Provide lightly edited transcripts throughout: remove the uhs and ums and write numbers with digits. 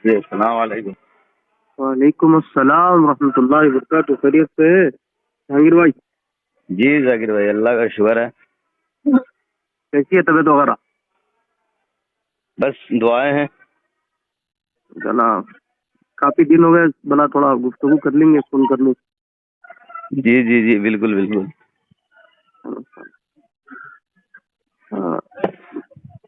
जी अस्सलाम वालेकुम। वालेकुम अस्सलाम रहमतुल्लाहि व बरकातहू। खैरियत से है जहांगीर भाई? जी जाकिर भाई, अल्लाह का शुक्र है। कैसी है तबीयत वगैरह? बस दुआएं हैं। जनाब, काफी दिन हो गए, बना थोड़ा गुफ्तगू कर लेंगे, फोन कर लूँ। जी जी जी, बिल्कुल बिल्कुल। हाँ,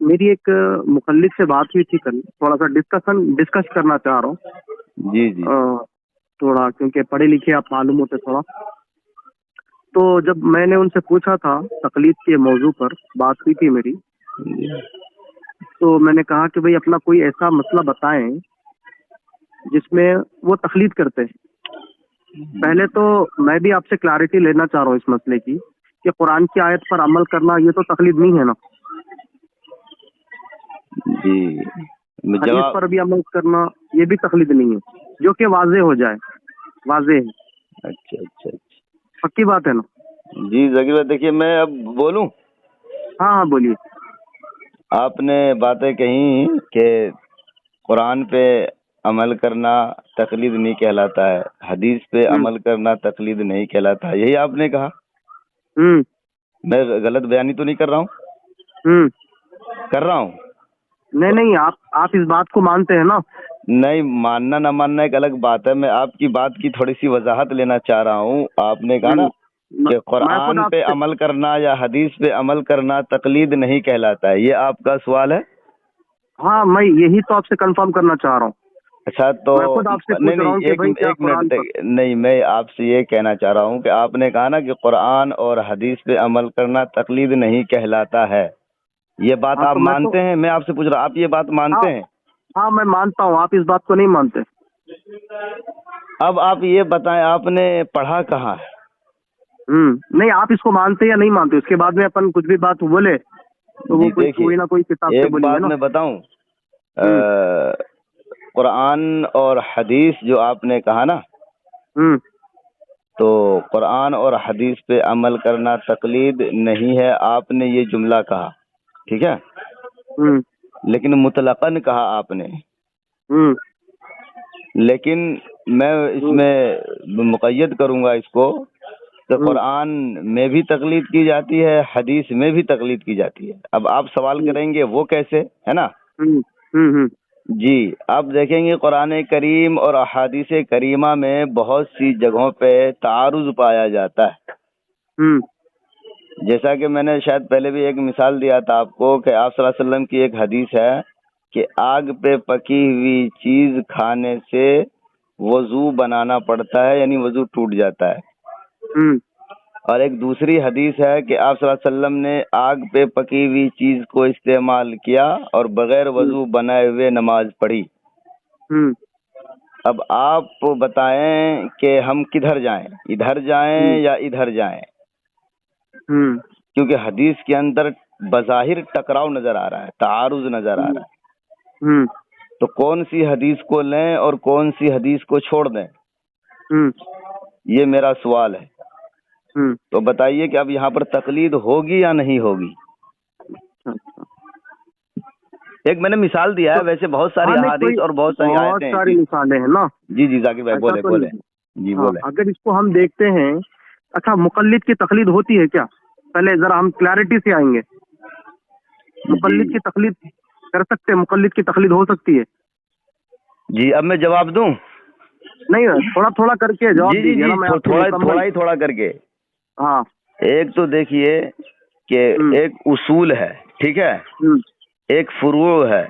मेरी एक मुखल्लिस से बात हुई थी कल, थोड़ा सा डिस्कस करना चाह रहा हूँ। जी जी थोड़ा क्योंकि पढ़े लिखे आप मालूम होते थोड़ा। तो जब मैंने उनसे पूछा था तकलीद के मौजू पर बात हुई थी मेरी, तो मैंने कहा कि भाई अपना कोई ऐसा मसला बताएं जिसमें वो तकलीद करते हैं। पहले तो मैं भी आपसे क्लैरिटी लेना चाह रहा हूँ इस मसले की कि कुरान की आयत पर अमल करना ये तो तकलीद नहीं है ना। जी। हदीस जवाब। पर भी अमल करना ये भी तकलीद नहीं है, जो कि वाजे हो जाए। वाजे है, अच्छा अच्छा अच्छा। पक्की बात है ना? जी जाकिर भाई, देखिए मैं अब बोलूं। हाँ हाँ, बोलिए। आपने बातें कही कि कुरान पे अमल करना तकलीद नहीं कहलाता है, हदीस पे हम्म अमल करना तकलीद नहीं कहलाता है, यही आपने कहा। हम्म मैं गलत बयानी तो नहीं कर रहा हूँ? हम्म कर रहा हूँ? नहीं तो नहीं, आप इस बात को मानते हैं ना? नहीं, मानना ना मानना एक अलग बात है। मैं आपकी बात की थोड़ी सी वजाहत लेना चाह रहा हूँ। आपने कहा ना म, कि मैं खुद कुरान पे आपसे, अमल करना या हदीस पे अमल करना तकलीद नहीं कहलाता है, ये आपका सवाल है। हाँ, मैं यही तो आपसे कंफर्म करना चाह रहा हूँ। अच्छा तो मैं खुद आपसे नहीं पूछ रहा नहीं, हूँ कि एक भाई क्या एक मिनट कुरान पर। तक नहीं, मैं आपसे ये कहना चाह रहा हूँ कि आपने कहा ना कि कुरान और हदीस पे अमल करना तकलीद नहीं कहलाता है, ये बात हाँ आप तो मैं तो, मानते हैं? मैं आपसे पूछ रहा हूँ, आप ये बात हाँ मानते हैं? हाँ, मैं मानता हूँ, आप इस बात को नहीं मानते। अब आप ये बताएं, आपने पढ़ा कहाँ है? नहीं, आप इसको मानते या नहीं मानते, उसके बाद में अपन कुछ भी बात बोले तो वो जी कोई देखिए, कोई ना कोई किताब से एक बोलेंगे बात ना। मैं बताऊं, हम्म कुरान और हदीस जो आपने कहा ना, हम्म तो कुरान और हदीस पे अमल करना तकलीद नहीं है, आपने ये जुमला कहा, ठीक है। हम्म लेकिन मुतलकन कहा आपने। हम्म लेकिन मैं हम्म इसमें मुक़य्यद करूंगा इसको, तो हम्म कुरान में भी तकलीद की जाती है, हदीस में भी तकलीद की जाती है। अब आप सवाल हम्म करेंगे वो कैसे, है ना? हम्म हम्म जी। आप देखेंगे कुरान करीम और अहादीस करीमा में बहुत सी जगहों पे तारुज़ पाया जाता है। हम्म जैसा कि मैंने शायद पहले भी एक मिसाल दिया था आपको कि आप सल्लल्लाहु अलैहि वसल्लम की एक हदीस है कि आग पे पकी हुई चीज खाने से वजू बनाना पड़ता है, यानी वजू टूट जाता है। हम्म और एक दूसरी हदीस है कि आप सल्लल्लाहु अलैहि वसल्लम ने आग पे पकी हुई चीज को इस्तेमाल किया और बगैर हम्म वजू बनाए हुए नमाज पढ़ी। हम्म अब आप बताएं कि हम किधर जाएं, इधर जाएं या इधर जाएं? हम्म क्योंकि हदीस के अंदर बज़ाहिर टकराव नजर आ रहा है, तारुज़ नजर आ हम्म रहा है। हम्म तो कौन सी हदीस को लें और कौन सी हदीस को छोड़ दें, हम्म ये मेरा सवाल है। हम्म तो बताइए कि अब यहाँ पर तकलीद होगी या नहीं होगी? अच्छा। एक मैंने मिसाल दिया है, तो वैसे बहुत सारी हाँ, नहीं, अहादीस कोई और बहुत सारी बहुत आयतें हैं। सारी जी मिसालें हैं ना, जी जी जाकिर भाई, ऐसा बोले तो नहीं बोले। है। जी हाँ, बोले। अगर इसको हम देखते हैं, अच्छा, मुकल्लिद की तकलीद होती है क्या? पहले जरा हम क्लैरिटी से आएंगे। जी मुकल्लिद की तकलीद कर सकते हैं, मुकल्लिद की तकलीद हो सकती है? जी, अब मैं जवाब दूं? नहीं, थोड़ा थोड़ा करके जवाब जी जी दीजिए जी, ना, मैं आपकी थोड़ा मुकम्मल। ही थोड़ा करके। हाँ। एक तो देखिए कि हम्म एक उसूल है, ठीक है, हम्म एक फुरू है।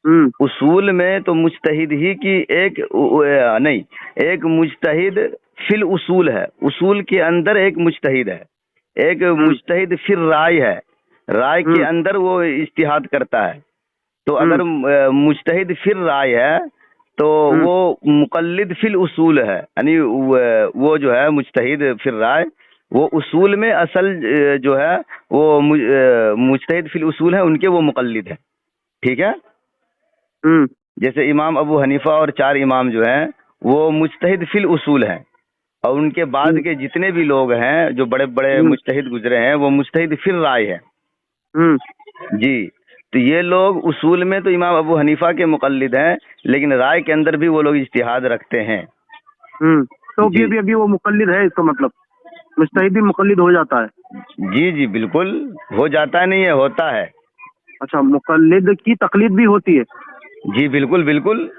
हम्म उसूल में तो मुज्तहिद ही की एक नहीं, एक मुज्तहिद फिल उसूल है, उसूल के अंदर एक मुज्तहिद है, एक हम्म मुज्तहिद फिर राय है, राय के हम्म अंदर वो इज्तिहाद करता है। तो हम्म अगर मुज्तहिद फिर राय है तो हम्म वो मुकल्लिद फिल उसूल है, यानी वो जो है मुज्तहिद फिर राय, वो उसूल में असल जो है वो मुज्तहिद फिल उसूल है, उनके वो मुकल्लिद है, ठीक है। हम्म जैसे इमाम अबू हनीफा और चार इमाम जो हैं वो मुज्तहिद फिल उसूल हैं, और उनके बाद हम्म के जितने भी लोग हैं जो बड़े बड़े हम्म मुज्तहिद गुजरे हैं वो मुज्तहिद फिर राय है। हम्म जी। तो ये लोग उसूल में तो इमाम अबू हनीफा के मुकल्लिद हैं, लेकिन राय के अंदर भी वो लोग इज्तिहाद रखते हैं। तो जी अभी वो मुकल्लिद है, इसका मतलब मुजतहिद भी मुकल्लिद हो जाता है? जी जी बिल्कुल हो जाता नहीं है, होता है। अच्छा, मुकल्लिद की तकलीद भी होती है? जी बिल्कुल बिल्कुल।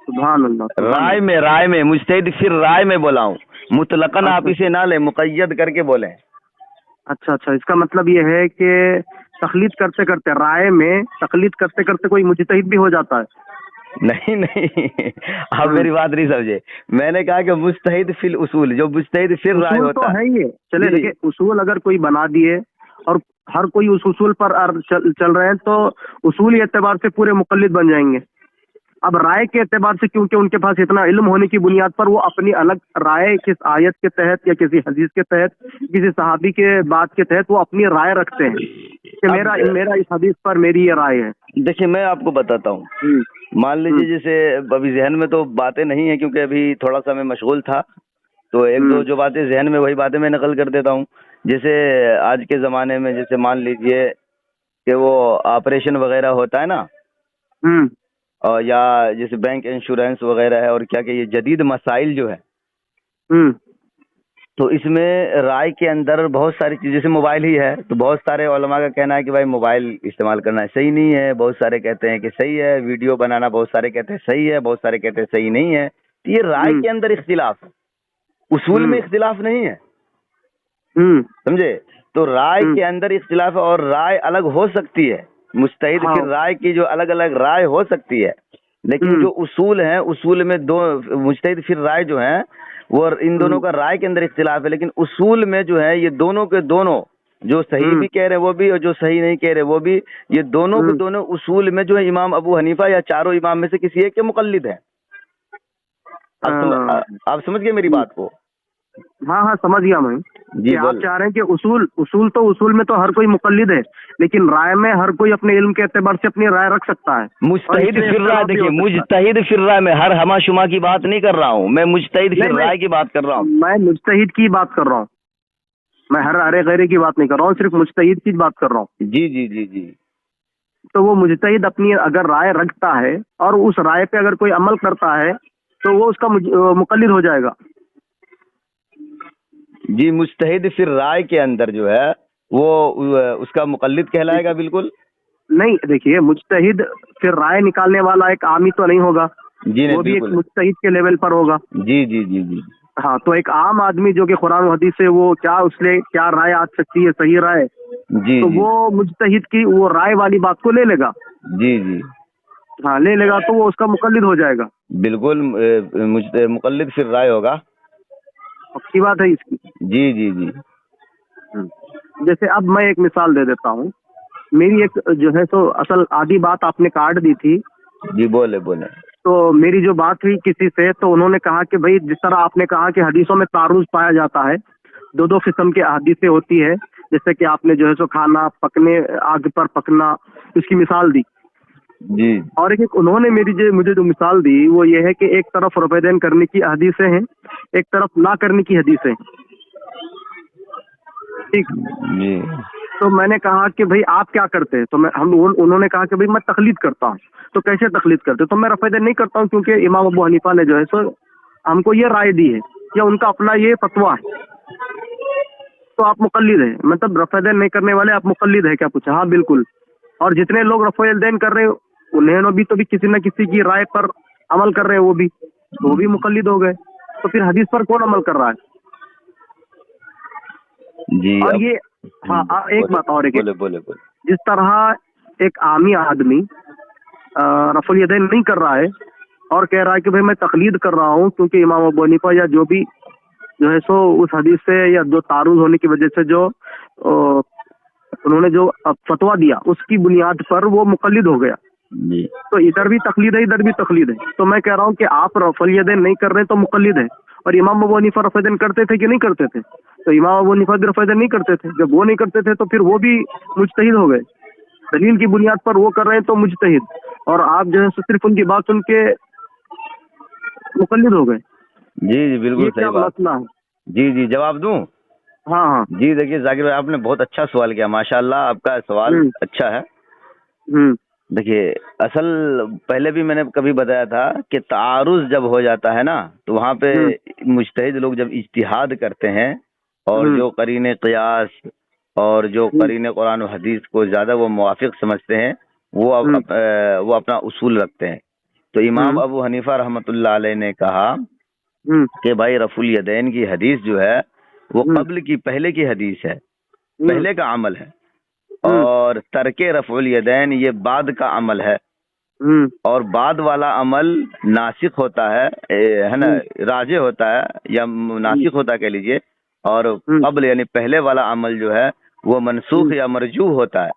सुभान अल्लाह, सुभान अल्लाह। राय में मुजतहिद फिर राय में बोला हूँ, मुतलकन आप अच्छा इसे ना ले, मुक़य्यद करके बोले। अच्छा अच्छा, इसका मतलब ये है कि तकलीद करते करते, राय में तकलीद करते करते कोई मुजतहिद भी हो जाता है? नहीं नहीं आप हम्म मेरी बात नहीं समझे। मैंने कहा कि मुजतहिद फिल उसूल, जो मुजतहिद फिर राय उसूल तो होता है। है ही है। चले जी देखिए, उसूल अगर कोई बना दिए और हर कोई उस उसूल पर चल रहे हैं, तो उसूली एतबार से पूरे मुकल्लिद बन जाएंगे। अब राय के एतबार से, क्योंकि उनके पास इतना इल्म होने की बुनियाद पर वो अपनी अलग राय किस आयत के तहत या किसी हदीस के तहत, किसी सहाबी के बात के तहत वो अपनी राय रखते हैं कि मेरा मेरा इस हदीस पर मेरी ये राय है। देखिए मैं आपको बताता हूँ, मान लीजिए जैसे अभी जहन में तो बातें नहीं है, क्योंकि अभी थोड़ा सा मैं मशगूल था, तो एक दो जो बातें जहन में, वही बातें मैं नकल कर देता हूँ। जैसे आज के ज़माने में जैसे मान लीजिए कि वो ऑपरेशन वगैरह होता है ना, और या जैसे बैंक इंश्योरेंस वगैरह है, और क्या क्या ये जदीद मसाइल जो है, तो इसमें राय के अंदर बहुत सारी चीज़ें, जैसे मोबाइल ही है, तो बहुत सारे उलमा का कहना है कि भाई मोबाइल इस्तेमाल करना सही नहीं है, बहुत सारे कहते हैं कि सही है, वीडियो बनाना बहुत सारे कहते हैं सही है, बहुत सारे कहते हैं सही नहीं है। तो ये राय के अंदर इख्तिलाफ है, उसूल में इख्तिलाफ नहीं है, समझे? तो राय के अंदर इख्तिलाफ है, और राय अलग हो सकती है, मुजतहिद फिर राय की जो अलग अलग राय हो सकती है, लेकिन जो उसूल है, उसूल में दो मुजतहिद फिर राय जो है वो इन दोनों का राय के अंदर इख्तिलाफ है, लेकिन उसूल में जो है ये दोनों के दोनों, जो सही भी कह रहे हैं वो भी, और जो सही नहीं कह रहे वो भी, ये दोनों के दोनों उसूल में जो है इमाम अबू हनीफा या चारों इमाम में से किसी एक के मुकल्लिद हैं। आप समझ गए मेरी बात को? हाँ हाँ, समझ गया मैं। जी, आप चाह रहे हैं कि उसूल में तो हर कोई मुकल्लिद है, लेकिन राय में हर कोई अपने इल्म के एतबार से अपनी राय रख सकता है। मुजतहिद फिर राय, देखिए मुजतहिद फिर राय में हर हमा शुमा की बात नहीं कर रहा हूँ, मैं मुजतहिद फिर राय की बात कर रहा हूँ। मैं मुजतहिद की बात कर रहा हूँ, मैं हर अरे गैरे की बात नहीं कर रहा हूँ, सिर्फ मुजतहिद की बात कर रहा हूँ। जी जी जी जी। तो वो मुजतहिद अपनी अगर राय रखता है और उस राय पे अगर कोई अमल करता है, तो वो उसका मुकल्लिद हो जाएगा। जी, मुजतहिद फिर राय के अंदर जो है वो उसका मुकल्लिद कहलाएगा। बिल्कुल नहीं, देखिए मुजतहिद फिर राय निकालने वाला एक आमी तो नहीं होगा, जी, वो भी एक मुजतहिद के लेवल पर होगा। जी जी जी जी। हाँ, तो एक आम आदमी जो कि कुरान हदीस से वो क्या राय आ सकती है, सही राय, जी, तो जी, वो मुजतहिद की वो राय वाली बात को ले लेगा। जी जी हाँ, ले लेगा तो वो उसका मुकल्लिद हो जाएगा। बिल्कुल मुकल्लिद फिर राय होगा, पक्की बात है इसकी। जी जी जी। जैसे अब मैं एक मिसाल दे देता हूँ, मेरी एक जो है तो असल आधी बात आपने काट दी थी। जी बोले बोले। तो मेरी जो बात हुई किसी से, तो उन्होंने कहा कि भाई जिस तरह आपने कहा कि हदीसों में तारुज पाया जाता है, दो किस्म की हदीसें होती है, जैसे कि आपने जो है सो खाना पकने, आग पर पकना, उसकी मिसाल दी जी। और एक उन्होंने मुझे जो मिसाल दी वो ये है कि एक तरफ रफ़ करने की हदीसें हैं, एक तरफ ना करने की हदीसें। ठीक जी। तो मैंने कहा कि भाई आप क्या करते हैं, तो उन्होंने कहा कि भाई मैं तकलीद करता हूँ। तो कैसे तकलीद करते? तो मैं रफ़ नहीं करता हूँ, क्योंकि इमाम अबू हनीफा ने जो है सो हमको ये राय दी है या उनका अपना ये फतवा है, तो आप मुकल्लिद हैं। मतलब रफ़ नहीं करने वाले आप मुकल्लिद है क्या? पूछा। हाँ बिल्कुल। और जितने लोग रफ़ कर रहे हैं उन्हें भी तो भी किसी न किसी की राय पर अमल कर रहे हैं, वो भी मुकल्लिद हो गए। तो फिर हदीस पर कौन अमल कर रहा है? जी। और ये हाँ, एक बात और, बोले। जिस तरह एक आमी आदमी रफ़ुल यदैन नहीं कर रहा है और कह रहा है कि भाई मैं तकलीद कर रहा हूँ, क्योंकि इमाम अबू हनीफा या जो भी जो है सो उस हदीस से या जो तारुज होने की वजह से जो उन्होंने जो फतवा दिया उसकी बुनियाद पर वो मुकल्लिद हो गया। तो इधर भी तकलीद है, इधर भी तकलीद है। तो मैं कह रहा हूँ कि आप रफ़ुल यदैन नहीं कर रहे तो मुकल्लिद है, और इमाम अबू हनीफा रफ़ुल यदैन करते थे कि नहीं करते थे? तो इमाम अबू हनीफा भी रफ़ुल यदैन नहीं करते थे। जब वो नहीं करते थे तो फिर वो भी मुजतहिद हो गए, दलील की बुनियाद पर वो कर रहे हैं तो मुजतहिद, और आप जो है सिर्फ उनकी बात सुन के मुकल्लिद हो गए। जी जी बिल्कुल सही बात। मसला है। जी जी, जवाब दूं? हाँ हाँ जी, देखिए जाकिर भाई आपने बहुत अच्छा सवाल किया, माशाल्लाह आपका सवाल अच्छा है। देखिए, असल पहले भी मैंने कभी बताया था कि तारुज जब हो जाता है ना, तो वहाँ पे मुजतहिद लोग जब इज्तिहाद करते हैं और जो करीने क़ियास और जो करीने कुरान और हदीस को ज़्यादा वो मुवाफिक समझते हैं, वो वो अपना उसूल रखते हैं। तो इमाम अबू हनीफा रहमतुल्लाह अलैह ने कहा कि भाई रफुल यदैन की हदीस जो है वो कब्ल की, पहले की हदीस है, पहले का अमल है, और तर्के रफुल यदैन ये बाद का अमल है, और बाद वाला अमल नासिक होता है ना, राजे होता है या नासिक होता कह लीजिए, और कब्ल यानी पहले वाला अमल जो है वो मनसूख या मरजू होता है।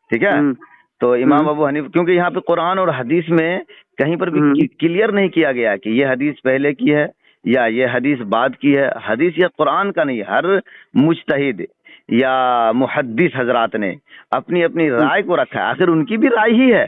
ठीक है। तो इमाम अबू हनीफा, क्योंकि यहाँ पे कुरान और हदीस में कहीं पर भी क्लियर नहीं किया गया कि ये हदीस पहले की है या ये हदीस बाद की है। हदीस या कुरान का नहीं, हर मुजतहिद या मुहद्दिस हजरात ने अपनी अपनी राय को रखा है। आखिर उनकी भी राय ही है,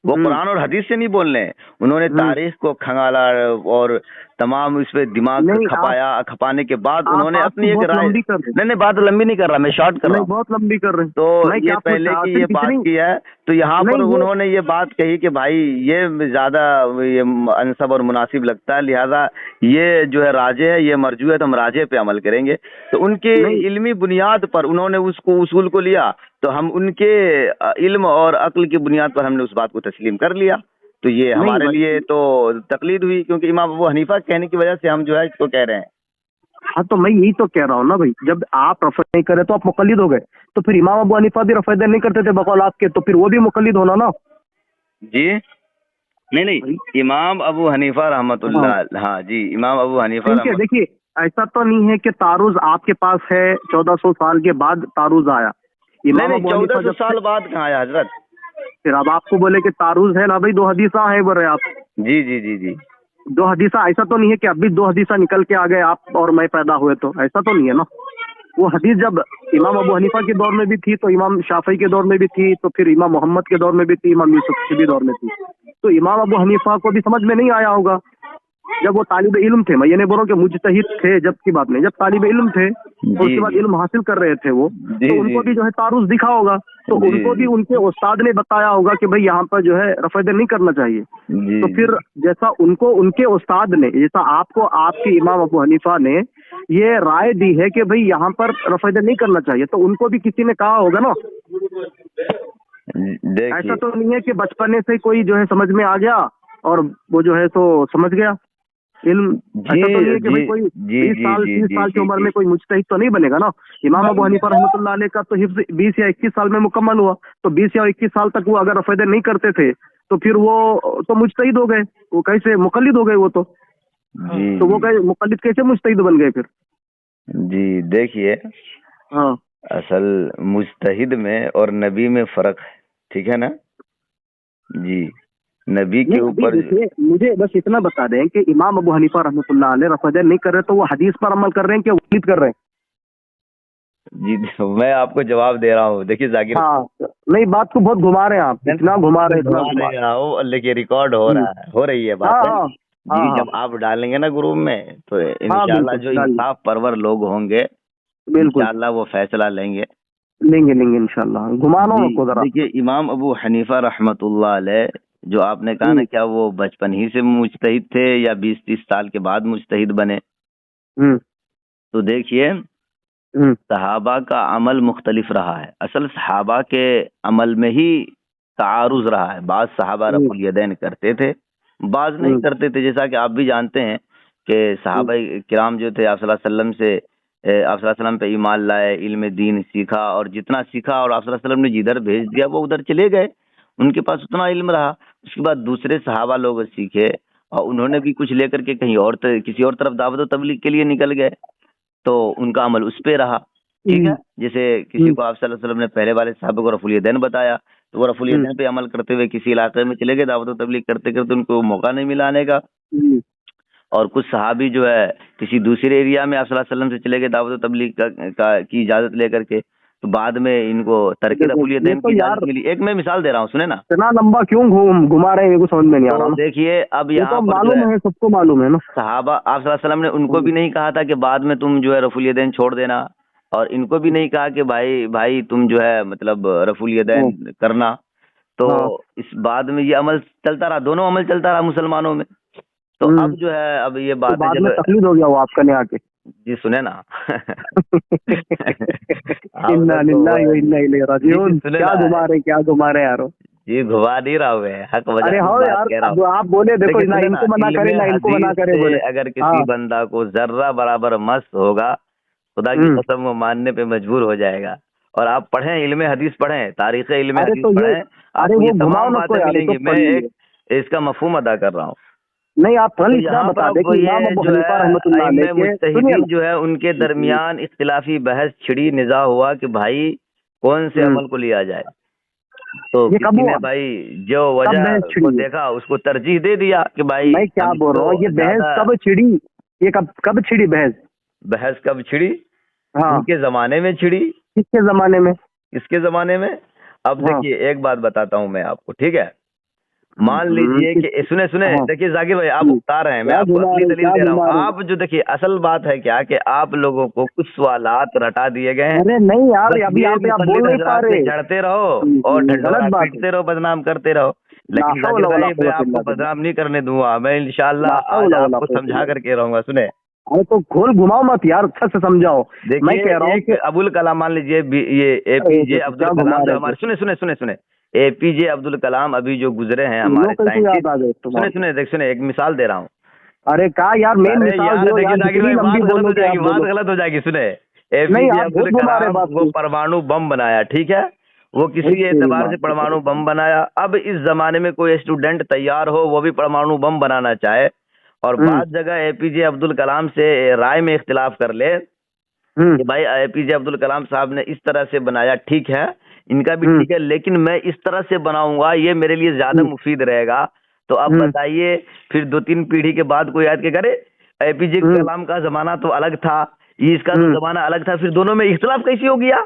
वो कुरान और हदीस से नहीं बोल रहे हैं। उन्होंने तारीख को खंगाला और तमाम इस पे दिमाग खपाया, खपाने के बाद उन्होंने अपनी एक राय। नहीं, बात लंबी नहीं कर रहा मैं, शॉर्ट कर रहा हूँ। बहुत लंबी कर रहे हैं। तो ये पहले की ये बात की है, तो यहाँ पर उन्होंने ये बात कही कि भाई ये ज्यादा ये अनसब और मुनासिब लगता है, लिहाजा ये जो है राजे है, ये मरजू है, तो हम राजे पे अमल करेंगे। तो उनके इल्मी बुनियाद पर उन्होंने उसको उसूल को लिया, तो हम उनके इल्म और अक्ल की बुनियाद पर हमने उस बात को तस्लीम कर लिया। तो ये हमारे लिए तो तकलीद हुई, क्योंकि इमाम अबू हनीफा कहने की वजह से हम जो है इसको कह रहे हैं। हाँ, तो मैं यही तो कह रहा हूँ ना भाई, जब आप रफ़ा नहीं करे तो आप मुक़ल्लिद हो गए, तो फिर इमाम अबू हनीफा भी रफ़ा नहीं करते थे बकौल आपके, तो फिर वो भी मुक़ल्लिद होना ना जी। नहीं, इमाम अबू हनीफा रहमतुल्लाह, हाँ जी, इमाम अबू हनीफा। देखिए, ऐसा तो नहीं है कि तारुज आपके पास है 1400 साल के बाद तारुज आया। इमाम 1400 साल बाद कहाँ आया हजरत? फिर अब आपको बोले कि तारुज है ना भाई, 2 हदीसा है बोल रहे आप। जी जी जी जी, 2 हदीसा, ऐसा तो नहीं है कि अभी 2 हदीसा निकल के आ गए आप और मैं पैदा हुए, तो ऐसा तो नहीं है ना। वो हदीस जब इमाम अबू हनीफा के दौर में भी थी, तो इमाम शाफी के दौर में भी थी, तो फिर इमाम मोहम्मद के दौर में भी थी, इमाम यूसुफ के भी दौर में थी। तो इमाम अबू हनीफा को भी समझ में नहीं आया होगा जब वो तालिब इल्म थे। मैं ये नहीं बोल रहा हूँ कि मुजतहिद थे, जब की बात नहीं, जब तालिब इल्म थे तो उसके बाद इल्म हासिल कर रहे थे वो, तो उनको भी जो है तारुज दिखा होगा, तो उनको भी उनके उस्ताद ने बताया होगा कि भाई यहाँ पर जो है रफ़ा नहीं करना चाहिए। तो फिर जैसा उनको उनके उस्ताद ने, जैसा आपको आपके इमाम अबू हनीफा ने ये राय दी है कि भाई यहाँ पर रफ़ा नहीं करना चाहिए, तो उनको भी किसी ने कहा होगा ना। ऐसा तो नहीं है कि बचपने से कोई जो है समझ में आ गया और वो जो है तो समझ गया इल्म। ऐसा तो नहीं है कि भाई कोई 30 साल की उम्र में कोई मुजतहिद तो नहीं बनेगा ना। इमाम अबू हनीफा रहमतुल्लाह अलैह का तो हिफ्ज़ 20 या 21 साल में मुकम्मल हुआ, तो 20 या 21 साल तक वो अगर रफ़ा नहीं करते थे तो फिर वो तो मुजतहिद हो गए, वो कैसे मुक़ल्लिद हो गए वो तो वो मुक़ल्लिद कैसे मुजतहिद बन गए फिर? जी देखिए, हाँ, असल मुजतहिद में और नबी में फर्क है, ठीक है ना जी। नबी के ऊपर मुझे बस इतना बता दें कि इमाम अबू हनीफा रहमतुल्लाह अलैह रफ़ा नहीं कर रहे, तो वो हदीस पर अमल कर रहे हैं कि वक़ीद कर रहे हैं? जी मैं आपको जवाब दे रहा हूँ। देखिए जाकिर, हाँ, नहीं बात को बहुत घुमा रहे हैं आप, इतना घुमा रहे हैं, लेकिन रिकॉर्ड हो रहा है, हो रही है बात। हाँ, जी जब आप डालेंगे ना ग्रुप में, तो इंशाल्लाह जो इंसाफ परवर लोग होंगे इंशाल्लाह वो फैसला लेंगे इंशाल्लाह। घुमाना उनको जरा। देखिए, इमाम अबू हनीफा रहमतुल्लाह अलैह, जो आपने कहा ना, क्या वो बचपन ही से मुजतहिद थे या 20-30 साल के बाद मुजतहिद बने? तो देखिए, सहाबा का अमल मुख्तलिफ रहा है। असल सहाबा के अमल में ही तारुज रहा है। बाज सहाबा रफ़ुल यदैन करते थे, बाज नहीं करते थे। जैसा कि आप भी जानते हैं कि सहाबा किराम जो थे आप सल्लल्लाहु अलैहि वसल्लम से, आप सल्लल्लाहु अलैहि वसल्लम पे ईमान लाए, इल्म दीन सीखा, और जितना सीखा और आप सल्लल्लाहु अलैहि वसल्लम ने जिधर भेज दिया वो उधर चले गए, उनके पास उतना इल्म रहा। उसके बाद दूसरे सहाबा लोग सीखे और उन्होंने भी कुछ लेकर के कहीं और किसी और तरफ दावत व तबलीग के लिए निकल गए, तो उनका अमल उस पे रहा। ठीक है। जैसे किसी को आप सल्लल्लाहु अलैहि वसल्लम ने पहले वाले साहब को रफ़ुल यदैन बताया, तो वो रफ़ुल यदैन पे अमल करते हुए किसी इलाके में चले गए, दावत व तबलीग करते करते उनको मौका नहीं मिला आने का। और कुछ सहाबी जो है किसी दूसरे एरिया में आप सल्लल्लाहु अलैहि वसल्लम से चले गए दावत व तबलीग की इजाजत लेकर के, तो बाद में इनको तर्के रफ़ुल यदैन की इजाजत मिली। एक मैं मिसाल दे रहा हूँ, सुने ना। इतना लंबा क्यों घुमा रहे हैं, समझ में नहीं आ रहा। देखिए, अब यहाँ मालूम है, सबको मालूम है ना, सहाबा आप सल्लल्लाहु अलैहि वसल्लम ने उनको भी नहीं कहा था कि बाद में तुम जो है रफ़ुल यदैन छोड़ देना, और इनको भी नहीं कहा कि भाई तुम जो है मतलब रफ़ुल यदैन करना। तो हाँ। इस बाद में ये अमल चलता रहा, दोनों अमल चलता रहा मुसलमानों में। तो अब जो है, अब ये तो बात है, बाद में चलो तकलीफ हो गया वो आपका नहीं आके। जी सुने ना। आप इन्ना लोग को लिल्लाहि व इन्ना इलैहि जी जी राजिऊन। सुने क्या ना, घुमा रहे यार। जी घुमा नहीं रहा हूँ मैं, हक अरे बजाने की हाँ बात यार, कह रहा अब हूँ। आप बोले देखो देखिए ना, सुने ना, इनको मना करे इल्मे ना इनको मना हदीस करे से बोले। अगर किसी हाँ। बंदा को जर्रा बराबर मस होगा, खुदा की हम्म। कसम वो मानने पे मजबूर हो जाएगा। और आप पढ़ें, इल्मे हदीस पढ़ें, तारीख इल्मे अरे हदीस तो ये, पढ़ें, अरे आपको ये वो घुमाओ तमाम ना को बातें यार, ये तो मिलेंगी। मैं पढ़ एक लीजिए। इसका मफहूम अदा कर रहा हूँ। नहीं आप पढ़ तो इतना यहाँ पर बता दे अब कि ये इमाम अबू जो हनीफा है, रहमतुल्लाह अलैह अइम्मे के, सुनिए मुज्तहिदीन ना। जो है उनके दरमियान इख्तिलाफी बहस छिड़ी, निज़ा हुआ कि भाई कौन से हम्म। अमल को लिया जाए। तो ये कब किसी ने हुआ, भाई जो कब वजह बहस को छिड़ी है? देखा उसको तरजीह दे दिया कि भाई मैं क्या हम बोल रहा इसको हूँ, ये बहस ज्यादा। कब छिड़ी? ये कब कब छिड़ी बहस? बहस कब छिड़ी? हाँ। इनके जमाने में छिड़ी। किसके जमाने में? किसके जमाने में? अब हाँ। देखिए एक बात बताता हूँ मैं आपको, ठीक है। मान लीजिए किस? कि सुने सुने, हाँ। देखिए जाकिर भाई आप उकता रहे हैं, मैं क्या आपको घुमा असली रहे, दलील क्या दे रहा हूँ। घुमा रहे? आप जो देखिए, असल बात है क्या कि आप लोगों को कुछ सवालात रटा दिए गए हैं, अरे नहीं यार, बस अभी ये यहाँ पे आप बोल मुकल्लिद नहीं पा हजरात से रहे। झड़ते रहो और ढंढोरा गलत बात है। पीटते रहो, बदनाम करते रहो। ला लेकिन जाकिर हौला वला भाई मैं कुव्वता आपको इल्ला बिल्लाह। बदनाम नहीं करने दूंगा, मैं ला इंशाल्लाह आज हौला वला आपको कुव्वता समझा इल्ला करके रहूंगा। सुने, बिल्लाह। अरे तो खोल घुमाओ मत यार, अच्छा से समझाओ। मैं देखिए कह रहा हूँ एक कि अबुल कलाम, मान लीजिए ये अरे एपीजे देखो अब्दुल क्या घुमा कलाम जो रहे थे। हमारे, सुने सुने सुने सुने, एपीजे अब्दुल कलाम अभी जो गुजरे हैं तीनों हमारे कैसे याद साइंटिस्ट। आ गए सुने तुम्हारे? सुने देख, सुने एक मिसाल दे रहा हूँ। अरे क्या यार, मेन अरे मिसाल यार दो देखिए यार, जाकिर जितनी भाई, बात लंबी गलत हो बोलोगे जाएगी, आप बात बोलो। गलत हो जाएगी। सुने, नहीं एपीजे आप अब्दुल बहुत घुमा रहे कलाम बात वो को। परमाणु बम बनाया, ठीक है। वो भाई किसी तेरी एतबार माँ से की परमाणु कसम। बम बनाया। अब इस जमाने में कोई स्टूडेंट तैयार हो, वो भी परमाणु बम बनाना चाहे, और हम्म। बाद जगह एपीजे अब्दुल कलाम से राय में इख्तिलाफ कर ले हम्म। कि भाई एपीजे अब्दुल कलाम साहब ने इस तरह से बनाया, ठीक है, इनका भी हम्म। ठीक है, लेकिन मैं इस तरह से बनाऊंगा, ये मेरे लिए ज्यादा हम्म। मुफीद रहेगा। तो अब हम्म। बताइए, फिर 2-3 पीढ़ी के बाद कोई याद के करे, एपीजे हम्म। कलाम का जमाना तो अलग था, ये इसका तो हम्म। जमाना अलग था, फिर दोनों में इख्तिलाफ कैसे हो गया?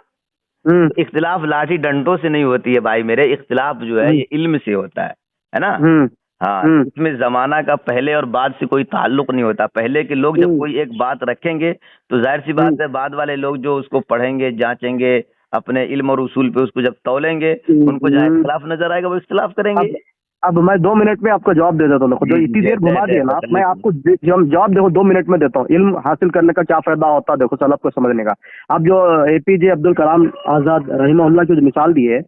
हम्म। तो इख्तिलाफ लाठी डंडों से नहीं होती है भाई मेरे, इख्तिलाफ जो है हम्म। ये इल्म से होता है ना। हम्म। हाँ, हम्म। इसमें जमाना का पहले और बाद से कोई ताल्लुक नहीं होता। पहले के लोग जब हम्म। कोई एक बात रखेंगे तो जाहिर सी हम्म। बात है, बाद वाले लोग जो उसको पढ़ेंगे, जांचेंगे, अपने इल्म और उसूल पे उसको जब तौलेंगे, उनको जहाँ हम्म। इख्तिलाफ नजर आएगा वो इख्तिलाफ करेंगे। अब अब मैं 2 मिनट में आपका जवाब दे देता हूँ। देखो जो जी जी इतनी दे देर दे घुमा दे दिया ना, मैं तसल्ली से। आपको जवाब देखो 2 मिनट में देता हूँ। इल्म हासिल करने का क्या फायदा होता है, देखो सलब को समझने का। अब जो एपीजे अब्दुल कलाम आजाद रहीमहुल्लाह की जो मिसाल दी है,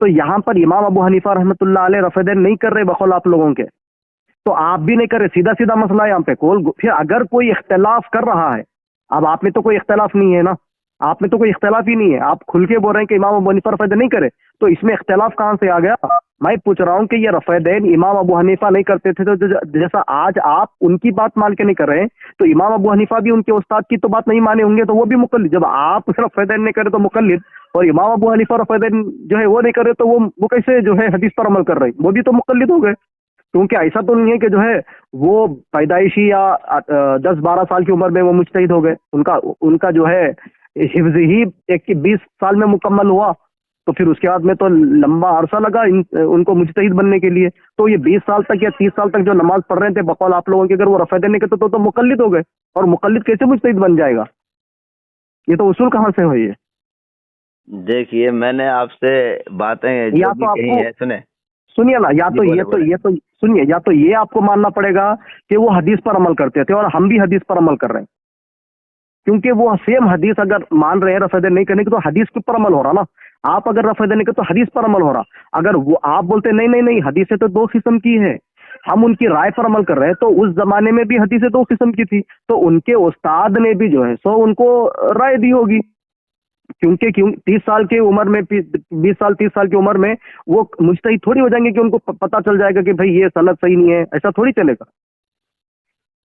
तो यहाँ पर इमाम अबू हनीफा रहमतुल्लाह अलैह रफेदैन नहीं कर रहे बकौल आप लोगों के, तो आप भी नहीं कर रहे। सीधा सीधा मसला है यहाँ पे। फिर अगर कोई इख्तलाफ कर रहा है, अब आप में तो कोई इख्तलाफ नहीं है ना, आप में तो कोई इख्तलाफ ही नहीं है, आप खुल के बोल रहे हैं कि इमाम अबू हनीफा रफेदैन नहीं करे, तो इसमें इख्तलाफ कहाँ से आ गया? मैं पूछ रहा हूँ कि ये रफेदैन इमाम अबू हनीफा नहीं करते थे, तो जैसा आज आप उनकी बात मान के नहीं कर रहे हैं, तो इमाम अबू हनीफा भी उनके उस्ताद की तो बात नहीं माने होंगे, तो वो भी मुकल्लिद। जब आप रफेदैन नहीं करे तो मुकल्लिद, और इमाम अबू हनीफा रफेदैन जो है वो नहीं कर रहे, तो वो कैसे जो है हदीस पर अमल कर रहे हैं? वो भी तो मुकल्लिद हो गए। क्योंकि ऐसा तो नहीं है कि जो है वो पैदाइशी या 10-12 साल की उम्र में वो मुजतहिद हो गए। उनका उनका जो है हिफ्ज ही 20 साल में मुकम्मल हुआ, तो फिर उसके बाद में तो लंबा अरसा लगा उनको मुजतहिद बनने के लिए। तो ये 20 साल तक या 30 साल तक जो नमाज पढ़ रहे थे बकौल आप लोगों के, अगर वो रफ़ा देने के तो मुकल्लिद हो गए। और मुकल्लिद कैसे मुजतहिद बन जाएगा? ये तो उसूल कहाँ से हुई है? देखिए मैंने आपसे बातें या जो तो भी कही आपको है, सुने सुनिए ना, या जी, तो बोले बोले। ये तो सुनिए, या तो ये आपको मानना पड़ेगा कि वो हदीस पर अमल करते थे और हम भी हदीस पर अमल कर रहे हैं, क्योंकि वो सेम हदीस अगर मान रहे हैं रफ़ा नहीं करने की, तो हदीस के ऊपर अमल हो रहा ना। आप अगर रफ़ा देने के तो हदीस पर अमल हो रहा। अगर वो आप बोलते नहीं नहीं नहीं, हदीसें तो 2 किस्म की है, हम उनकी राय पर अमल कर रहे हैं, तो उस जमाने में भी हदीसें 2 किस्म की थी, तो उनके उस्ताद ने भी जो है सो उनको राय दी होगी। क्योंकि 30 साल की उम्र में, 20 साल 30 साल की उम्र में वो मुजतहिद थोड़ी हो जाएंगे कि उनको पता चल जाएगा कि भाई ये सनद सही नहीं है, ऐसा थोड़ी चलेगा।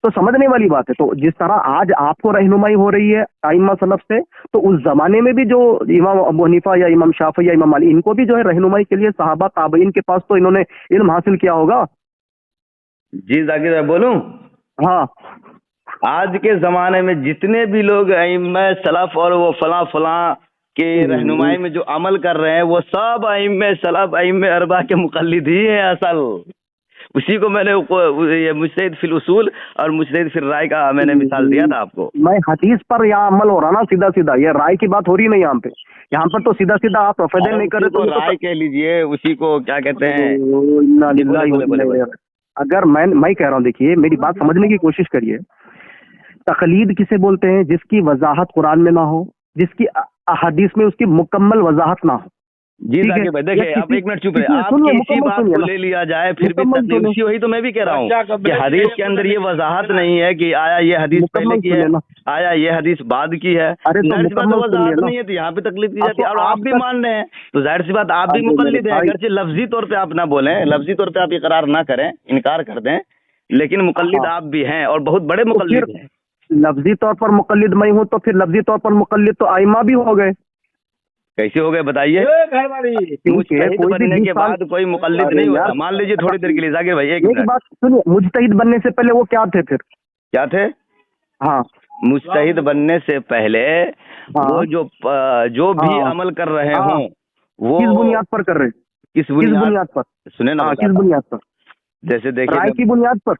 तो समझने वाली बात है। तो जिस तरह आज आपको रहनुमाई हो रही है आइम्मा सलफ से, तो उस जमाने में भी जो इमाम अबू हनीफा या इमाम शाफी या इमाम मालिक, इनको भी जो है रहनुमाई के लिए सहाबा ताबईन के पास तो इन्होंने इल्म हासिल किया होगा। जी जाकिर भाई बोलूं, हाँ। आज के जमाने में जितने भी लोग अइम्मा सलफ और वो फला फला के रहनुमाई में जो अमल कर रहे हैं, वो सब अइम्मा सलफ अइम्मा अरबा के मुकल्लिद ही हैं असल। उसी को मैंने ये मुजतहिद फिल उसूल और मुजतहिद फिल राय का मैंने मिसाल दिया था आपको। मैं हदीस पर यहाँ अमल हो रहा ना सीधा सीधा, ये राय की बात हो रही नहीं यहाँ पे। यहाँ पर तो सीधा सीधा आप रफेदन नहीं कर रहे तो राय कह लीजिए, उसी को क्या कहते हैं। इन्ना लिल्लाहि व बोले, इन्ना बोले, इलैहि। अगर मैं कह रहा हूँ, देखिए मेरी बात समझने की कोशिश करिए। तकलीद किसे बोलते हैं? जिसकी वजाहत कुरान में ना हो, जिसकी अहादीस में उसकी मुकम्मल वजाहत ना हो। जी जाकिर भाई देखिए, आप एक मिनट चुप रहे। आप इसी बात को ले लिया जाए फिर भी तकलीफ, वही तो मैं भी कह रहा हूँ कि हदीस के अंदर ये वजाहत नहीं है कि आया ये हदीस पहले की है, आया ये हदीस बाद की है। जाहिर सी बात वजाहत नहीं है तो यहाँ पे तकलीफ की जाती है। और आप भी मान रहे हैं तो जाहिर सी बात आप भी मुकल्लिद हैं, अगरचे लफ्जी तौर पे आप ना बोलें, लफ्जी तौर पे आप इकरार ना करें, इनकार कर दें, लेकिन मुकल्लिद आप भी हैं और बहुत बड़े मुकल्लिद हैं। लफ्जी तौर पर मुकल्लिद मैं हूँ तो फिर लफ्जी तौर पर मुकल्लिद तो आइमा भी हो गए। कैसे हो गए बताइए? मुजतहिद बनने के बाद कोई मुकल्लिद नहीं होता। मान लीजिए थोड़ी देर के लिए जाकिर भाई एक बात सुनिए, मुजतहिद बनने से पहले वो क्या थे फिर? क्या थे? हाँ, मुजतहिद बनने से पहले वो जो भी अमल कर रहे हों वो किस बुनियाद पर कर रहे हैं? किस बुनियाद पर? सुने ना, किस बुनियाद पर? जैसे देखिए राय की बुनियाद पर,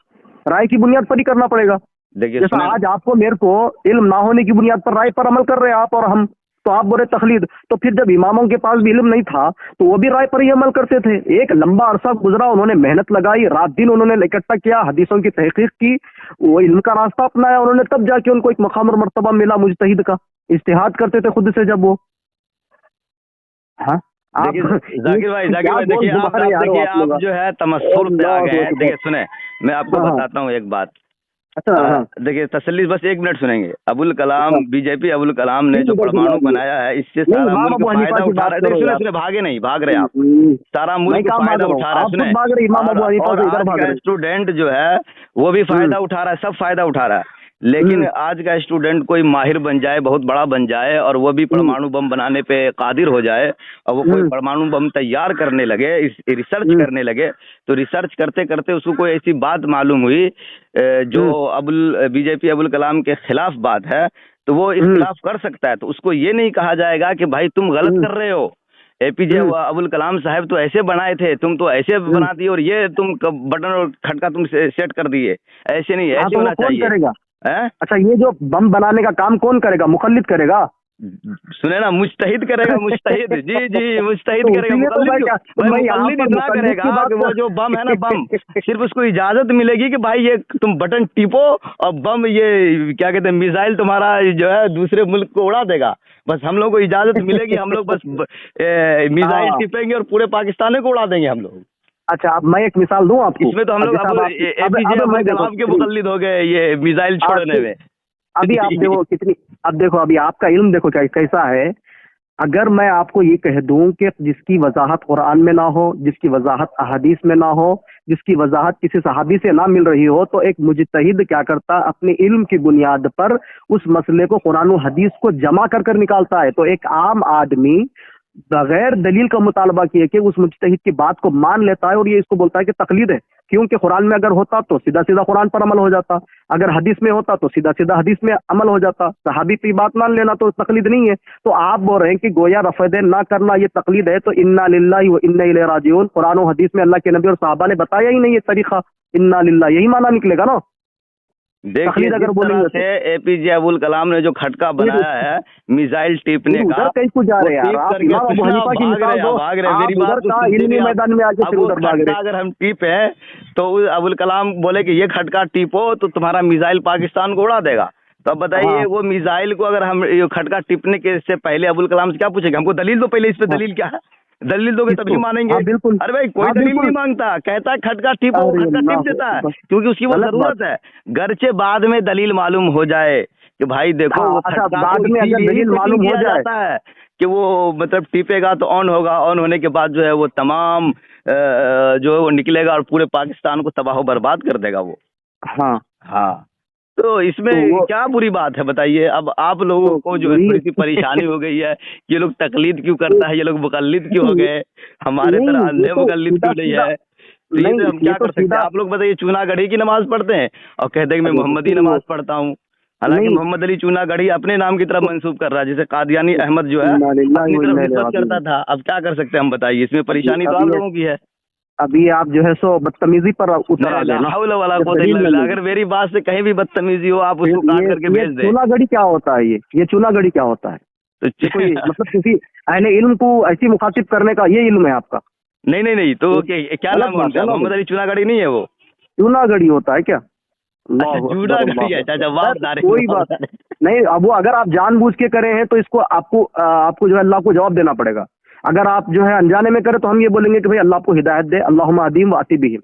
राय की बुनियाद पर ही करना पड़ेगा। देखिए जैसा आज आपको मेरे को इल्म ना होने की बुनियाद पर राय पर अमल कर रहे हैं आप और हम, तो आप बोले तकलीद। तो फिर जब इमामों के पास भी इल्म नहीं था तो वो भी राय पर ही अमल करते थे। एक लंबा अरसा गुजरा, उन्होंने मेहनत लगाई, रात दिन उन्होंने इकट्ठा किया, हदीसों की तहकीक की, वो इल्म का रास्ता अपनाया उन्होंने, तब जाके उनको एक मकाम और मर्तबा मिला मुजतहिद का। इज्तिहाद करते थे खुद से जब वो। हाँ जाकिर भाई देखिए आप जो है तमस्सुर पे आ गए हैं। देखिए सुने, मैं आपको बताता हूँ एक बात। अच्छा देखिए तसल्ली, बस एक मिनट सुनेंगे। अबुल कलाम, बीजेपी अबुल कलाम ने जो परमाणु बनाया है, इससे सारा मुल्क फायदा उठा रहा है। सुने, भागे नहीं, भाग रहे आप, सारा मुल्क फायदा उठा रहा है। सुने, स्टूडेंट जो है वो भी फायदा उठा रहा है, सब फायदा उठा रहा है। लेकिन आज का स्टूडेंट कोई माहिर बन जाए, बहुत बड़ा बन जाए और वो भी परमाणु बम बनाने पे कादिर हो जाए और वो कोई परमाणु बम तैयार करने लगे, रिसर्च करने लगे, तो रिसर्च करते करते उसको कोई ऐसी बात मालूम हुई जो बीजेपी अबुल कलाम के खिलाफ बात है, तो वो इस खिलाफ कर सकता है। तो उसको ये नहीं कहा जाएगा कि भाई तुम गलत कर रहे हो, एपीजे अबुल कलाम साहब तो ऐसे बनाए थे, तुम तो ऐसे बना दिए और ये तुम बटन और खटका तुम सेट कर दिए। ऐसे नहीं, ऐसे होना चाहिए। अच्छा, ये जो बम बनाने का काम कौन करेगा? मुखल्लिद करेगा? सुने ना, मुजतहिद करेगा, मुजतहिद। जी मुजतहिद करेगा, मुकल्लिद इतना करेगा कि वो जो बम है ना, बम सिर्फ उसको इजाजत मिलेगी कि भाई ये तुम बटन टिपो और बम, ये क्या कहते हैं, मिसाइल तुम्हारा जो है दूसरे मुल्क को उड़ा देगा। बस हम लोग को इजाजत मिलेगी, हम लोग बस मिसाइल टिपेंगे और पूरे पाकिस्तान को उड़ा देंगे हम लोग। अच्छा, अब मैं एक मिसाल दूं आपको। इसमें तो हम लोग एपीजे अब्दुल कलाम के मुकल्लिद हो गए ये मिसाइल छोड़ने में। अभी आप देखो कितनी, अब देखो अभी आपका इल्म देखो कैसा है। अगर मैं आपको ये कह दूं कि जिसकी वजाहत कुरान में ना हो, जिसकी वजाहत अहादीस में ना हो, जिसकी वजाहत किसी सहाबी से ना मिल रही हो, तो एक मुजतहिद क्या करता, अपने इल्म की बुनियाद पर उस मसले को कुरान और हदीस को जमा कर कर निकालता है। तो एक आम आदमी बगैर दलील का मुतालबा किए कि उस मुजतहिद की बात को मान लेता है और ये इसको बोलता है कि तकलीद है। क्योंकि कुरान में अगर होता तो सीधा सीधा कुरान पर अमल हो जाता, अगर हदीस में होता तो सीधा सीधा हदीस में अमल हो जाता। सहाबी की बात मान लेना तो तकलीद नहीं है। तो आप बोल रहे हैं कि गोया रफ़ेदन ना करना ये तकलीद है, तो इन्ना लिल्लाहि व इन्ना इलैहि राजिऊन कुरान और हदीस में अल्लाह के नबी और सहाबा ने बताया ही नहीं ये तरीका। इन्ना लिल्लाह यही माना निकलेगा ना। देखिए अगर बोलेंगे से एपीजे अबुल कलाम ने जो खटका बनाया है मिसाइल टिपने का, कहीं को जा रहे हैं यार आप, इमाम अबू हनीफा की मिसाल दो, भाग रहे। मेरी बात का इल्मी मैदान में आके फिर उधर भाग रहे। अगर हम टिपे तो अबुल कलाम बोले कि ये खटका टिपो तो तुम्हारा मिसाइल पाकिस्तान को उड़ा देगा। तो अब बताइए वो मिसाइल को अगर हम ये खटका टिपने के से पहले अबुल कलाम से क्या पूछेंगे? हमको दलील दो पहले, इस पे दलील क्या है, दलील दोगे तभी मानेंगे। बिल्कुल। अरे भाई कोई दलील नहीं मांगता, कहता है खटका टिपो, खटका टिप देता है क्योंकि उसकी वो जरूरत है। गरचे बाद में दलील मालूम हो जाए कि भाई देखो वो बाद में अगर दलील मालूम हो जाता है कि वो मतलब टिपेगा तो ऑन होगा, ऑन होने के बाद जो है वो तमाम जो है वो निकलेगा और पूरे पाकिस्तान को तबाह बर्बाद कर देगा वो। हाँ तो इसमें क्या बुरी बात है बताइए? अब आप लोगों को जो है थोड़ी सी परेशानी हो गई है, ये लोग तकलीद क्यों करता है, ये लोग मुकल्लिद क्यों हो गए, हमारे तरह अन्य मुकल्लिद क्यों नहीं है? तो ये हम क्या कर सकते हैं? आप लोग बताइए, चूनागढ़ी की नमाज पढ़ते हैं और कहते हैं कि मैं मोहम्मदी नमाज पढ़ता हूँ, हालांकि मोहम्मद अली चूनागढ़ी अपने नाम की तरफ मंसूब कर रहा है, जैसे कादियानी अहमद जो है अपनी तरफ निस्बत करता था। अब क्या कर सकते हैं हम बताइए? इसमें परेशानी तो आप लोगों की है। अभी आप जो है सो बदतमीजी पर उतर आ गए ना। वाला को अगर मेरी बात से कहीं भी बदतमीजी हो आप उसको काट करके भेज दें। चूनागढ़ी क्या होता है? ये चूनागढ़ी क्या होता है? तो कोई मतलब किसी अहले इल्म को ऐसी मुखातिब करने का ये इल्म है आपका? नहीं तो क्या नाम है उनका? मोहम्मद अली चूनागढ़ी नहीं है वो? चूनागढ़ी होता है क्या? चूनागढ़ी है चाचा, कोई बात नहीं। अब वो अगर आप जानबूझ के करे हैं तो इसको आपको जो है अल्लाह को जवाब देना पड़ेगा। अगर आप जो है अनजाने में करें तो हम ये बोलेंगे कि भाई अल्लाह आपको हिदायत दे, अल्लाहुम्मा अदीम व अती बिहिम।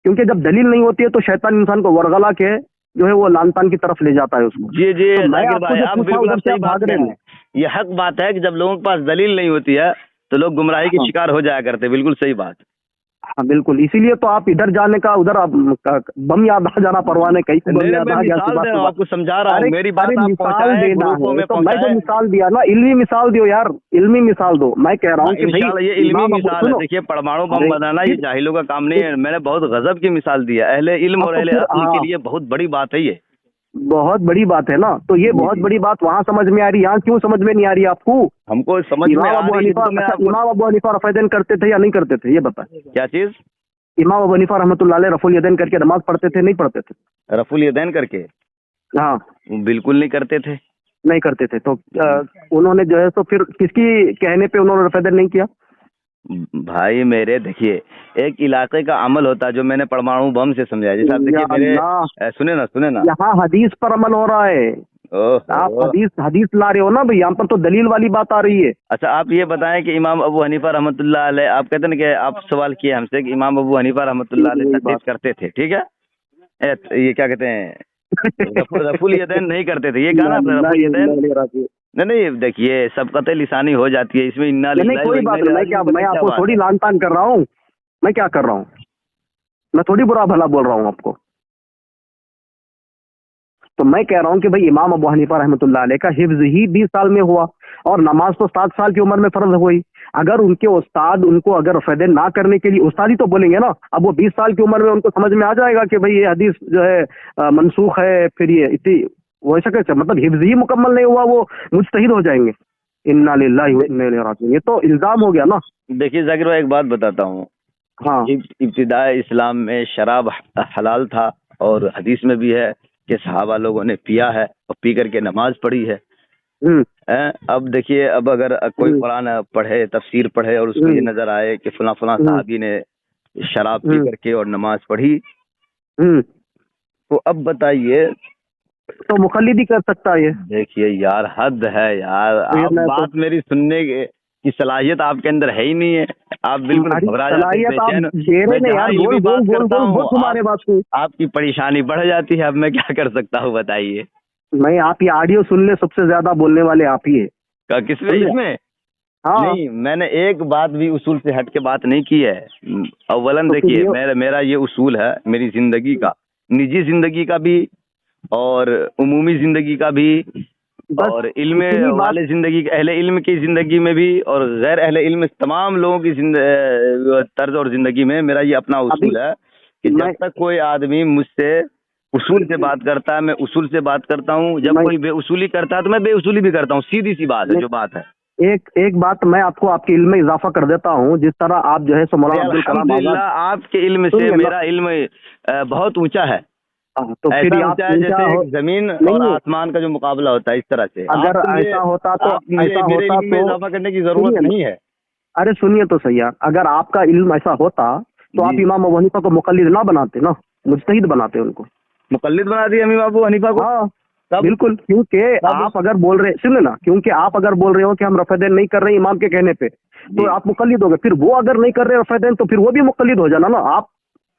क्योंकि जब दलील नहीं होती है तो शैतान इंसान को वरगला के जो है वो लानतान की तरफ ले जाता है उसको। जी तो मैं आपको जो पूछा उधर से भाग रहे हैं। ये हक बात है कि जब लोगों के पास दलील नहीं होती है तो लोग गुमराही के शिकार हो जाया करते। बिल्कुल सही बात। हाँ बिल्कुल, इसीलिए तो आप इधर जाने का उधर बम याद आ जाना परवाने कहीं से बम याद आ गया। आपको समझा रहा हूँ, मेरी बात आप मिसाल देना है तो मैं जो मिसाल दिया ना, इल्मी मिसाल दियो यार, इल्मी मिसाल दो। मैं कह रहा हूँ कि भाई ये इल्मी मिसाल है। देखिए परमाणु बम बनाना ये जाहिलों का काम नहीं है। मैंने बहुत गजब की मिसाल दी है। अहले इल्म और अहले अक्ल के लिए बहुत बड़ी बात है। ये बहुत बड़ी बात है ना। तो ये बहुत बड़ी बात वहाँ समझ में आ रही, यहाँ क्यों समझ में नहीं आ रही आपको? हमको समझ में आ रही है। इमाम अबू हनीफा रफ़ करते थे या नहीं करते थे, ये बताएं। क्या चीज? इमाम अबू हनीफा रहमतुल्लाह अलैह रफुल यदैन करके नमाज पढ़ते थे, नहीं पढ़ते थे? रफुल यदैन करके? हाँ बिल्कुल नहीं करते थे। नहीं करते थे। तो उन्होंने जो है तो फिर किसकी कहने पे उन्होंने रफ़ नहीं किया? भाई मेरे देखिए, एक इलाके का अमल होता है जो मैंने परमाणु बम से समझाया। जैसे आप देखिए मेरे सुने ना यहाँ हदीस पर अमल हो रहा है। आप हदीस ला रहे हो ना भाई, यहाँ पर तो दलील वाली बात आ रही है। अच्छा आप ये बताएं कि इमाम अबू हनीफा रहमतुल्लाह अलैह, आप कहते हैं कि आप सवाल किए हमसे कि इमाम अबू हनीफा रहमतुल्लाह अलैह तकलीफ करते थे, ठीक है? ये क्या कहते हैं, रफुल यदैन नहीं करते थे। ये गाना रफुल यदैन नहीं देखिए सबकत लिसानी हो जाती है इसमें। इन्ना नहीं कोई बात नहीं। मैं आपको थोड़ी लानतान कर रहा हूँ। मैं क्या कर रहा हूँ? मैं थोड़ी बुरा भला बोल रहा हूँ आपको। तो मैं कह रहा हूँ कि भाई इमाम अबू हनीफा रहमतुल्लाह अलैह का हिफ्ज ही 20 साल में हुआ और नमाज तो 7 साल की उम्र में फर्ज हुई। अगर उनके उस्ताद उनको अगर फैदे ना करने के लिए, उस्ताद ही तो बोलेंगे ना, अब वो 20 साल की उम्र में उनको समझ में आ जाएगा कि भाई ये हदीस जो है मनसूख है, फिर ये इतनी वैसा कैसे, मतलब हिफ्ज ही मुकम्मल नहीं हुआ, वो मुजतहिद हो जाएंगे। इन्ना लिल्लाहि व इन्ना इलैहि राजिऊन। ये तो इल्जाम हो गया ना। देखिए जाकिर भाई एक बात बताता हूँ। हाँ इब्तिदाए इस्लाम में शराब हलाल था और हदीस में भी है कि सहाबा लोगों ने पिया है और पी करके नमाज पढ़ी है। अब देखिए, अब अगर कोई कुरान पढ़े, तफसीर पढ़े और उसको ये नजर आए कि फला फला सहाबी ने शराब पी करके और नमाज पढ़ी, तो अब बताइए तो मुखल्लिद ही कर सकता है ये? देखिए यार हद है यार। आप बात मेरी सुनने की सलाहियत आपके अंदर है ही नहीं है। आप बिल्कुल घबरा जाते हैं। आपकी परेशानी बढ़ जाती है। अब मैं क्या कर सकता हूँ बताइए? मैं आप ये ऑडियो सुन ले, सबसे ज्यादा बोलने वाले आप ही है। किसमें? इसमें? हाँ। नहीं मैंने एक बात भी उसूल से हट के बात नहीं की है। अव्वलन देखिए मेरा ये उसूल है मेरी जिंदगी का, निजी जिंदगी का भी और उमूमी जिंदगी का भी और इल्म वाले जिंदगी, अहले इल्म की जिंदगी में भी और गैर अहले इल्म तमाम लोगों की तर्ज और जिंदगी में मेरा ये अपना उसूल है कि जब तक कोई आदमी मुझसे उसूल से बात करता है मैं उसूल से बात करता हूँ। जब कोई बेउसूली करता है तो मैं बेउसूली भी करता हूँ। सीधी सी बात है जो बात है। एक बात मैं आपको आपके इल्म में इजाफा कर देता हूँ। जिस तरह आप जो है सो मौलाना अब्दुल कलाम आजाद, आपके इल्म से मेरा इल्म बहुत ऊंचा है। तो फिर आप जैसे जमीन और आसमान का जो मुकाबला होता है इस तरह से। अगर ऐसा होता तो इजाफा करने की जरूरत नहीं है। अरे सुनिए तो सही यार, अगर आपका इल्म ऐसा होता तो आप इमाम अबू हनीफा को मुकल्लिद ना बनाते ना, मुजतहिद बनाते उनको। मुकल्लिद बना दिया इमाम अबू हनीफा को? हाँ बिल्कुल। क्योंकि आप अगर बोल रहे, सुन ना, क्योंकि आप अगर बोल रहे हो कि हम रफ़ेदैन नहीं कर रहे इमाम के कहने पे, तो आप मुकल्लिद हो गए। फिर वो अगर नहीं कर रहे रफ़ेदैन तो फिर वो भी मुकल्लिद हो जाना ना।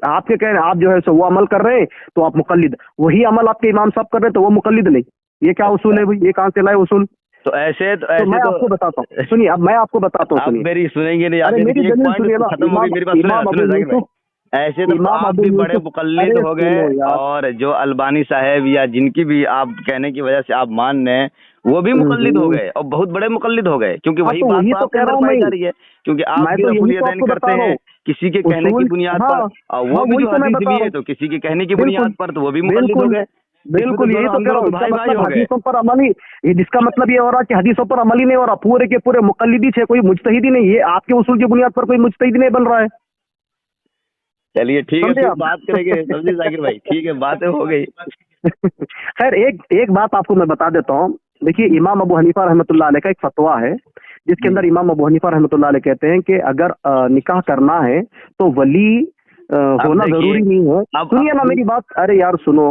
आपके कहने, आप जो है सो वो अमल कर रहे हैं तो आप मुकल्लिद, वही अमल आपके इमाम साहब कर रहे हैं तो वो मुकल्लिद नहीं। ये क्या उसूल है भाई? ये कहाँ से लाए उसूल? तो ऐसे मैं आपको बताता हूँ, सुनिए। अब मैं आपको बताता हूँ, मेरी सुनेंगे नहीं? अरे मेरी दलील सुनिए ना। ऐसे तो आप भी बड़े मुकल्लिद हो गए और जो अलबानी साहब या जिनकी भी आप कहने की वजह से आप मान रहे हैं वो भी मुकल्लिद हो गए और बहुत बड़े मुकल्लिद हो गए। क्योंकि वही बात तो आपके अंदर पाई जा रही है। क्योंकि आप भी रफ़ुल यदैन करते हैं किसी के कहने की बुनियाद पर, और वो भी जो हदीस भी है तो किसी के कहने की बुनियाद पर, तो वो भी मुकल्लिद हो गए। बिल्कुल यही तो कह रहा हूँ। हदीसों पर अमल ही, जिसका मतलब ये हो रहा है कि हदीसों पर अमल ही नहीं हो रहा। पूरे के पूरे मुकल्लिदी थे, कोई मुजतहिदी नहीं। ये आपके उसूल की बुनियाद पर कोई मुजतहिद नहीं बन रहा है। चलिए ठीक है, समझे फिर आप? बात करेंगे, समझे जाकिर भाई, ठीक है, बातें हो गई। खैर एक बात आपको मैं बता देता हूँ। देखिए, इमाम अबू हनीफा रहमतुल्लाह अलैह का एक फतवा है, जिसके अंदर इमाम अबू हनीफा रहमतुल्लाह अलैह कहते हैं कि अगर निकाह करना है तो वली होना देखिए, जरूरी नहीं है। सुनिए ना मेरी बात, अरे यार सुनो,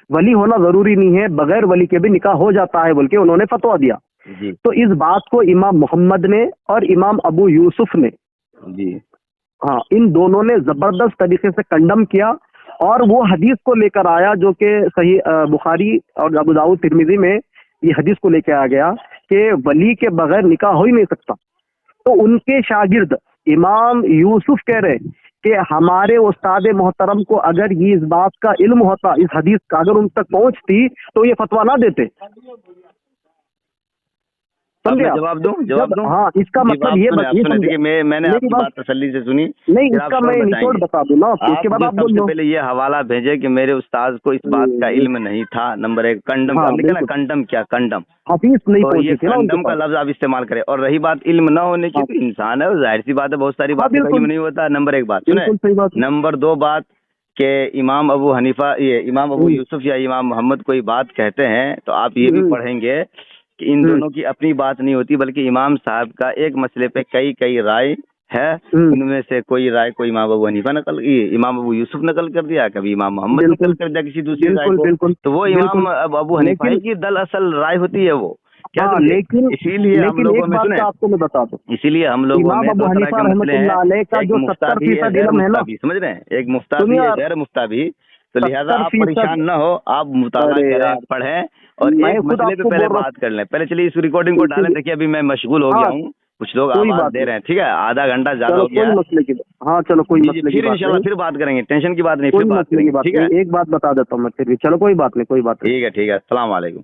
वली होना जरूरी नहीं है, बगैर वली के भी निकाह हो जाता है बोल के उन्होंने फतवा दिया। जी तो इस बात को इमाम मोहम्मद ने और इमाम अबू यूसुफ ने, जी हाँ, इन दोनों ने जबरदस्त तरीके से कंडम किया, और वो हदीस को लेकर आया जो कि सही बुखारी और अबू दाऊद तिरमिजी में ये हदीस को लेकर आ गया कि वली के बगैर निकाह हो ही नहीं सकता। तो उनके शागिर्द इमाम यूसुफ कह रहे कि हमारे उस्ताद मोहतरम को अगर ये इस बात का इल्म होता, इस हदीस का अगर उन तक पहुंचती, तो ये फतवा ना देते। समझे आप? जवाब दूं? हाँ, इसका मतलब ये देखिए, मैंने आपकी बात तसल्ली से सुनी। नहीं, इसका मैं निचोड़ बता दूं ना, उसके बाद आप बोल सबसे लो। पहले ये हवाला भेजे कि मेरे उस्ताद को इस बात का इल्म नहीं था, नंबर एक। कंडम, हाँ, लिखा ना, कंडम क्या, कंडम, हदीस नहीं तो पहुंची ये थी ना उनके कंडम का पास। लफ्ज आप इस्तेमाल करें। और रही बात इल्म न होने की, तो इंसान है, जाहिर सी बात है, बहुत सारी बातें का इल्म नहीं होता, नंबर एक बात सुने। बिल्कुल सही बात। नंबर दो बात के इमाम अबू हनीफा, ये इमाम अबू यूसुफ या इमाम मोहम्मद कोई बात कहते हैं, तो आप ये भी पढ़ेंगे कि इन दोनों की अपनी बात नहीं होती, बल्कि इमाम साहब का एक मसले पे कई कई राय है। उनमें से कोई राय को इमाम अबू हनीफा इमाम अबू यूसुफ नकल कर दिया, कभी इमाम मोहम्मद नकल कर दिया किसी दूसरी राय को, तो वो इमाम अबू हनीफा की दल असल राय होती है वो। क्या लेकिन इसीलिए हम लोगों में सुने, आपको मैं बता दूं, इसीलिए हम लोगों में दो तरह के मसले हैं, एक मुफ्ताबी है, गैर मुफ्ताबी, समझ रहे हैं, एक मुफ्ताबी है, गैर मुफ्ताबी। तो लिहाजा आप परेशान न हो, आप मुताला करें, पढ़ें, और एक मसले पे पहले बात कर लें। पहले चलिए इस रिकॉर्डिंग को डालें। देखिए, अभी मैं मशगूल हो गया हूँ, कुछ लोग आवाज दे रहे हैं, ठीक है, आधा घंटा ज्यादा हो गया। हाँ चलो, कोई मसले की फिर इंशाल्लाह फिर बात करेंगे, टेंशन की बात नहीं, फिर बात करेंगे, ठीक है। एक बात बता देता हूँ मैं, फिर भी चलो, कोई बात नहीं, कोई बात नहीं, ठीक है, अस्सलाम वालेकुम।